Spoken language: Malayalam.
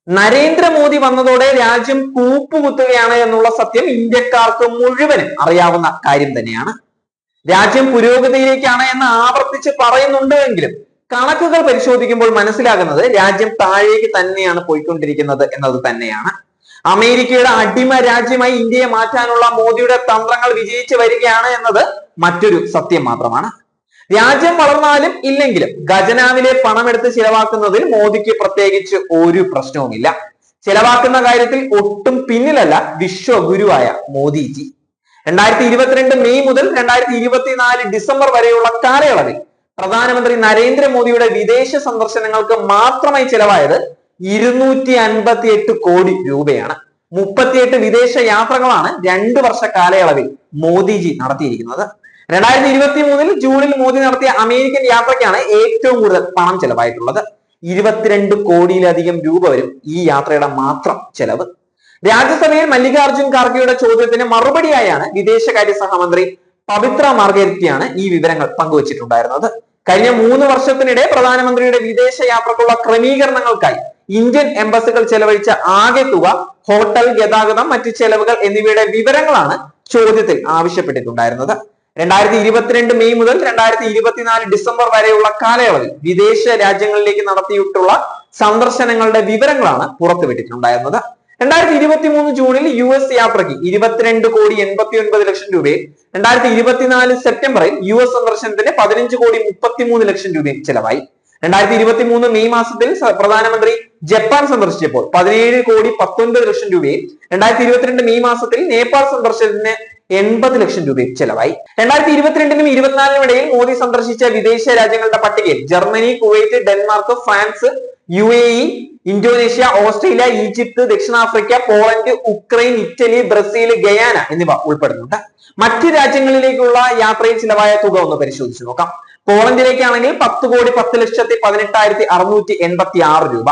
നരേന്ദ്രമോദി വന്നതോടെ രാജ്യം കൂപ്പുകുത്തുകയാണ് എന്നുള്ള സത്യം ഇന്ത്യക്കാർക്ക് മുഴുവനും അറിയാവുന്ന കാര്യം തന്നെയാണ്. രാജ്യം പുരോഗതിയിലേക്കാണ് എന്ന് ആവർത്തിച്ച് പറയുന്നുണ്ടെങ്കിലും കണക്കുകൾ പരിശോധിക്കുമ്പോൾ മനസ്സിലാകുന്നത് രാജ്യം താഴേക്ക് തന്നെയാണ് പോയിക്കൊണ്ടിരിക്കുന്നത് എന്നത് തന്നെയാണ്. അമേരിക്കയുടെ അടിമ രാജ്യമായി ഇന്ത്യയെ മാറ്റാനുള്ള മോദിയുടെ തന്ത്രങ്ങൾ വിജയിച്ചു വരികയാണ് എന്നത് മറ്റൊരു സത്യം മാത്രമാണ്. രാജ്യം വളർന്നാലും ഇല്ലെങ്കിലും ഖജനാവിലെ പണമെടുത്ത് ചിലവാക്കുന്നതിൽ മോദിക്ക് പ്രത്യേകിച്ച് ഒരു പ്രശ്നവുമില്ല. ചിലവാക്കുന്ന കാര്യത്തിൽ ഒട്ടും പിന്നിലല്ല വിശ്വഗുരുവായ മോദിജി. 2022 മെയ് മുതൽ 2024 ഡിസംബർ വരെയുള്ള കാലയളവിൽ പ്രധാനമന്ത്രി നരേന്ദ്രമോദിയുടെ വിദേശ സന്ദർശനങ്ങൾക്ക് മാത്രമായി ചിലവായത് 258 കോടി രൂപയാണ്. 38 വിദേശ യാത്രകളാണ് 2 വർഷ കാലയളവിൽ മോദിജി നടത്തിയിരിക്കുന്നത്. 2023 ജൂണിൽ മോദി നടത്തിയ അമേരിക്കൻ യാത്രയ്ക്കാണ് ഏറ്റവും കൂടുതൽ പണം ചെലവായിട്ടുള്ളത്. 22 കോടിയിലധികം രൂപ വരും ഈ യാത്രയുടെ മാത്രം ചെലവ്. രാജ്യസഭയിൽ മല്ലികാർജുൻ ഖാർഗെയുടെ ചോദ്യത്തിന് മറുപടിയായാണ് വിദേശകാര്യ സഹമന്ത്രി പവിത്ര മാർഗരറ്റിയാണ് ഈ വിവരങ്ങൾ പങ്കുവച്ചിട്ടുണ്ടായിരുന്നത്. കഴിഞ്ഞ 3 വർഷത്തിനിടെ പ്രധാനമന്ത്രിയുടെ വിദേശ യാത്രക്കുള്ള ക്രമീകരണങ്ങൾക്കായി ഇന്ത്യൻ എംബസികൾ ചെലവഴിച്ച ആകെ തുക, ഹോട്ടൽ, ഗതാഗതം, മറ്റ് ചെലവുകൾ എന്നിവയുടെ വിവരങ്ങളാണ് ചോദ്യത്തിൽ ആവശ്യപ്പെട്ടിട്ടുണ്ടായിരുന്നത്. 2022 മെയ് മുതൽ 2024 ഡിസംബർ വരെയുള്ള കാലയളവിൽ വിദേശ രാജ്യങ്ങളിലേക്ക് നടത്തിയിട്ടുള്ള സന്ദർശനങ്ങളുടെ വിവരങ്ങളാണ് പുറത്തുവിട്ടിട്ടുണ്ടായിരുന്നത്. 2023 ജൂണിൽ US യാത്രയ്ക്ക് 22 കോടി 89 ലക്ഷം രൂപയും 2024 സെപ്റ്റംബറിൽ US സന്ദർശനത്തിന് 15 കോടി 33 ലക്ഷം രൂപയും ചെലവായി. 2023 മെയ് മാസത്തിൽ പ്രധാനമന്ത്രി ജപ്പാൻ സന്ദർശിച്ചപ്പോൾ 17 കോടി 19 ലക്ഷം രൂപയും 2022 മെയ് മാസത്തിൽ നേപ്പാൾ സന്ദർശനത്തിന് 80 ലക്ഷം രൂപയും ചെലവായി. 2022 24 ഇടയിൽ മോദി സന്ദർശിച്ച വിദേശ രാജ്യങ്ങളുടെ പട്ടികയിൽ Germany, Kuwait, Denmark, France, UAE, Indonesia, Australia, Egypt, ദക്ഷിണാഫ്രിക്ക, Poland, Ukraine, Italy, Brazil, Guyana എന്നിവ ഉൾപ്പെടുന്നുണ്ട്. മറ്റ് രാജ്യങ്ങളിലേക്കുള്ള യാത്രയിൽ ചിലവായ തുക ഒന്ന് പരിശോധിച്ച് നോക്കാം. പോളണ്ടിലേക്കാണെങ്കിൽ 10 കോടി 10 ലക്ഷത്തി 18,686 രൂപ,